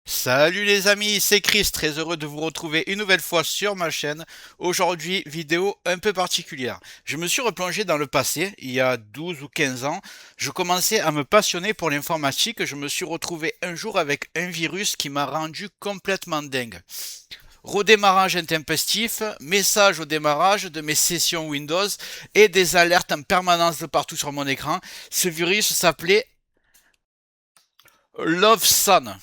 Salut les amis, c'est Chris, très heureux de vous retrouver une nouvelle fois sur ma chaîne. Aujourd'hui, vidéo un peu particulière. Je me suis replongé dans le passé, il y a 12 ou 15 ans. Je commençais à me passionner pour l'informatique. Je me suis retrouvé un jour avec un virus qui m'a rendu complètement dingue. Redémarrage intempestif, message au démarrage de mes sessions Windows et des alertes en permanence de partout sur mon écran. Ce virus s'appelait LoveSun.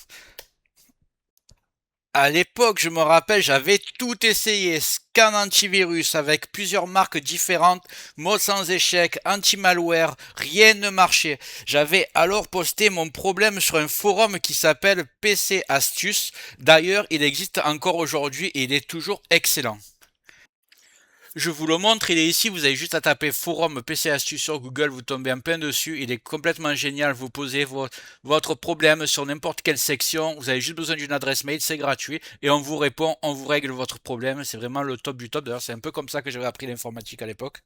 À l'époque, je me rappelle, j'avais tout essayé, scan antivirus avec plusieurs marques différentes, mode sans échec, anti-malware, rien ne marchait. J'avais alors posté mon problème sur un forum qui s'appelle PC Astuces. D'ailleurs, il existe encore aujourd'hui et il est toujours excellent. Je vous le montre, il est ici, vous avez juste à taper forum PC Astuces sur Google, vous tombez en plein dessus, il est complètement génial, vous posez votre problème sur n'importe quelle section, vous avez juste besoin d'une adresse mail, c'est gratuit, et on vous répond, on vous règle votre problème, c'est vraiment le top du top, d'ailleurs c'est un peu comme ça que j'avais appris l'informatique à l'époque.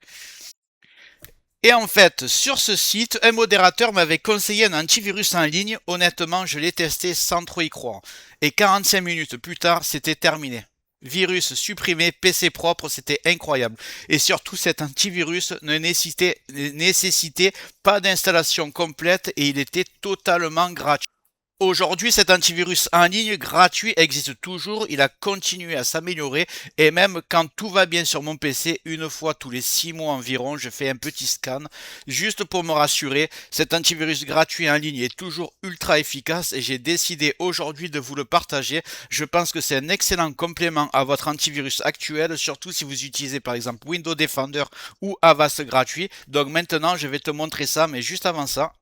Et en fait, sur ce site, un modérateur m'avait conseillé un antivirus en ligne, honnêtement je l'ai testé sans trop y croire, et 45 minutes plus tard, c'était terminé. Virus supprimé, PC propre, c'était incroyable. Et surtout, cet antivirus ne nécessitait pas d'installation complète et il était totalement gratuit. Aujourd'hui, cet antivirus en ligne gratuit existe toujours, il a continué à s'améliorer et même quand tout va bien sur mon PC, une fois tous les 6 mois environ, je fais un petit scan juste pour me rassurer. Cet antivirus gratuit en ligne est toujours ultra efficace et j'ai décidé aujourd'hui de vous le partager. Je pense que c'est un excellent complément à votre antivirus actuel, surtout si vous utilisez par exemple Windows Defender ou Avast gratuit. Donc maintenant, je vais te montrer ça, mais juste avant ça,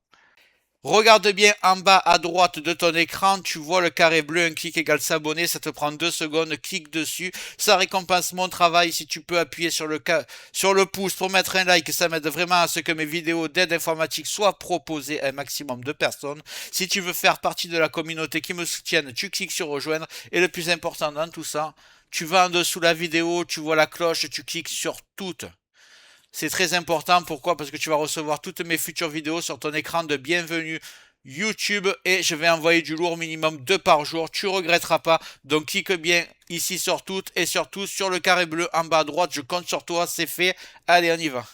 regarde bien en bas à droite de ton écran, tu vois le carré bleu, un clic égale s'abonner, ça te prend 2 secondes, clique dessus, ça récompense mon travail. Si tu peux appuyer sur le pouce pour mettre un like, ça m'aide vraiment à ce que mes vidéos d'aide informatique soient proposées à un maximum de personnes. Si tu veux faire partie de la communauté qui me soutienne, tu cliques sur rejoindre, et le plus important dans tout ça, tu vas en dessous de la vidéo, tu vois la cloche, tu cliques sur toutes. C'est très important. Pourquoi? Parce que tu vas recevoir toutes mes futures vidéos sur ton écran de bienvenue YouTube et je vais envoyer du lourd minimum 2 par jour. Tu regretteras pas. Donc clique bien ici sur toutes et surtout sur le carré bleu en bas à droite. Je compte sur toi. C'est fait. Allez, on y va.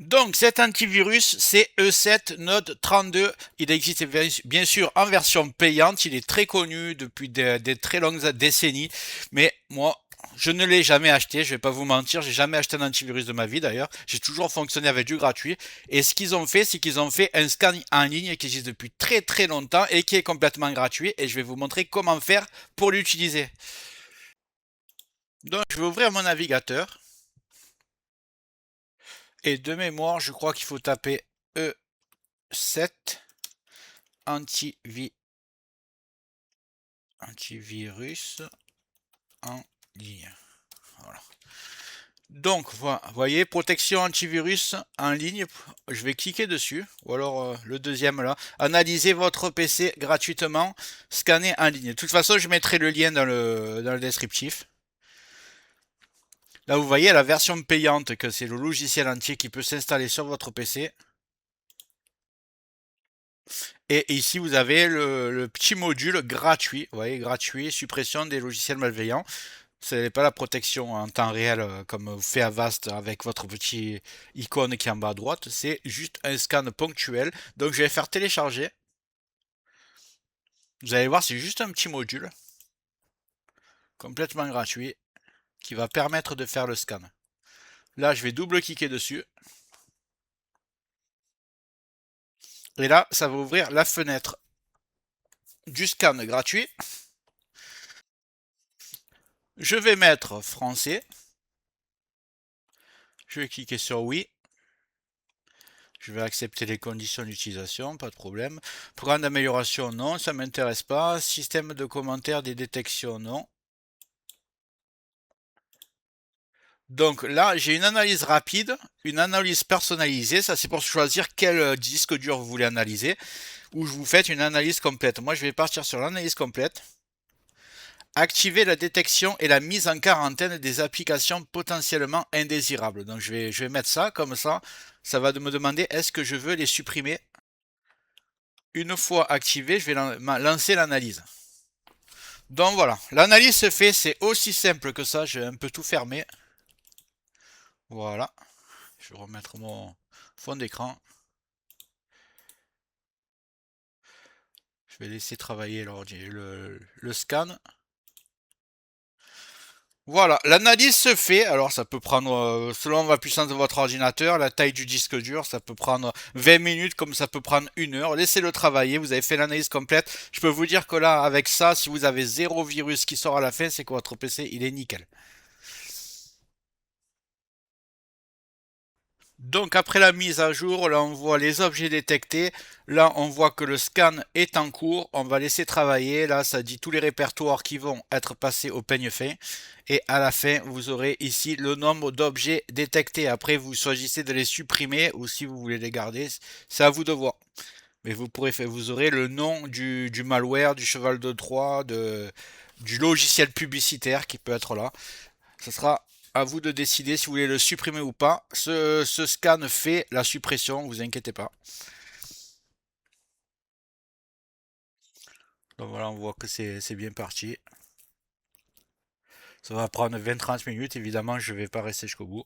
Donc cet antivirus, c'est E7 Node 32. Il existe bien sûr en version payante. Il est très connu depuis des très longues décennies. Mais moi, je ne l'ai jamais acheté. Je vais pas vous mentir. J'ai jamais acheté un antivirus de ma vie d'ailleurs. J'ai toujours fonctionné avec du gratuit. Et ce qu'ils ont fait, c'est qu'ils ont fait un scan en ligne qui existe depuis très très longtemps et qui est complètement gratuit. Et je vais vous montrer comment faire pour l'utiliser. Donc je vais ouvrir mon navigateur. Et de mémoire, je crois qu'il faut taper E7 antivirus en ligne. Voilà. Donc, vous voyez, protection antivirus en ligne. Je vais cliquer dessus. Ou alors le deuxième là. Analysez votre PC gratuitement. Scanner en ligne. De toute façon, je mettrai le lien dans le descriptif. Là, vous voyez la version payante, que c'est le logiciel entier qui peut s'installer sur votre PC. Et ici, vous avez le petit module gratuit. Vous voyez, gratuit, suppression des logiciels malveillants. Ce n'est pas la protection en temps réel comme fait Avast avec votre petit icône qui est en bas à droite. C'est juste un scan ponctuel. Donc, je vais faire télécharger. Vous allez voir, c'est juste un petit module complètement gratuit qui va permettre de faire le scan. Là, je vais double-cliquer dessus. Et là, ça va ouvrir la fenêtre du scan gratuit. Je vais mettre français. Je vais cliquer sur oui. Je vais accepter les conditions d'utilisation, pas de problème. Programme d'amélioration, non, ça ne m'intéresse pas. Système de commentaires des détections, non. Donc là, j'ai une analyse rapide, une analyse personnalisée. Ça, c'est pour choisir quel disque dur vous voulez analyser. Ou vous faites une analyse complète. Moi, je vais partir sur l'analyse complète. activer la détection et la mise en quarantaine des applications potentiellement indésirables. Donc je vais mettre ça comme ça. Ça va me demander est-ce que je veux les supprimer. Une fois activé, je vais lancer l'analyse. Donc voilà, l'analyse se fait, c'est aussi simple que ça. Je vais un peu tout fermer. Voilà. Je vais remettre mon fond d'écran. Je vais laisser travailler le scan. Voilà, l'analyse se fait. Alors ça peut prendre, selon la puissance de votre ordinateur, la taille du disque dur, ça peut prendre 20 minutes comme ça peut prendre 1 heure. Laissez-le travailler, vous avez fait l'analyse complète. Je peux vous dire que là, avec ça, si vous avez 0 virus qui sort à la fin, c'est que votre PC, il est nickel. Donc après la mise à jour, là on voit les objets détectés, là on voit que le scan est en cours, on va laisser travailler, là ça dit tous les répertoires qui vont être passés au peigne fin, et à la fin vous aurez ici le nombre d'objets détectés. Après vous choisissez de les supprimer ou si vous voulez les garder, c'est à vous de voir. Mais vous aurez le nom du malware, du cheval de Troie, du logiciel publicitaire qui peut être là. Ce sera à vous de décider si vous voulez le supprimer ou pas. Ce scan fait la suppression, vous inquiétez pas. Donc voilà, on voit que c'est bien parti. Ça va prendre 20-30 minutes, évidemment, je ne vais pas rester jusqu'au bout.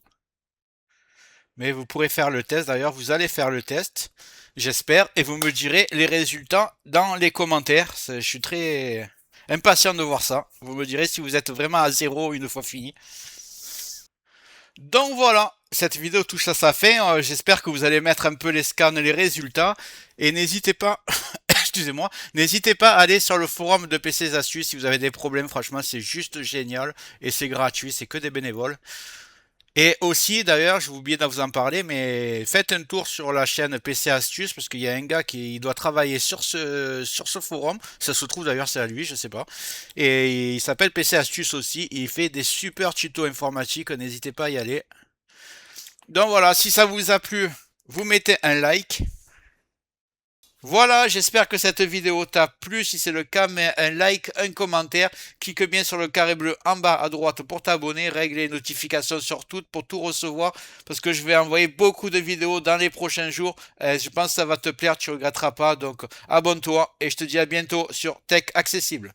Mais vous pourrez faire le test, d'ailleurs, vous allez faire le test, j'espère, et vous me direz les résultats dans les commentaires. Je suis très impatient de voir ça. Vous me direz si vous êtes vraiment à zéro une fois fini. Donc voilà, cette vidéo touche à sa fin. J'espère que vous allez mettre un peu les scans, les résultats. Et n'hésitez pas, excusez-moi, n'hésitez pas à aller sur le forum de PC Astuces si vous avez des problèmes. Franchement, c'est juste génial. Et c'est gratuit, c'est que des bénévoles. Et aussi, d'ailleurs, j'ai oublié de vous en parler, mais faites un tour sur la chaîne PC Astuces parce qu'il y a un gars qui doit travailler sur ce forum. Ça se trouve d'ailleurs, c'est à lui, je sais pas. Et il s'appelle PC Astuces aussi. Il fait des super tutos informatiques. N'hésitez pas à y aller. Donc voilà, si ça vous a plu, vous mettez un like. Voilà, j'espère que cette vidéo t'a plu. Si c'est le cas, mets un like, un commentaire. Clique bien sur le carré bleu en bas à droite pour t'abonner. Règle les notifications sur toutes pour tout recevoir. Parce que je vais envoyer beaucoup de vidéos dans les prochains jours. Je pense que ça va te plaire, tu ne regretteras pas. Donc abonne-toi et je te dis à bientôt sur Tech Accessible.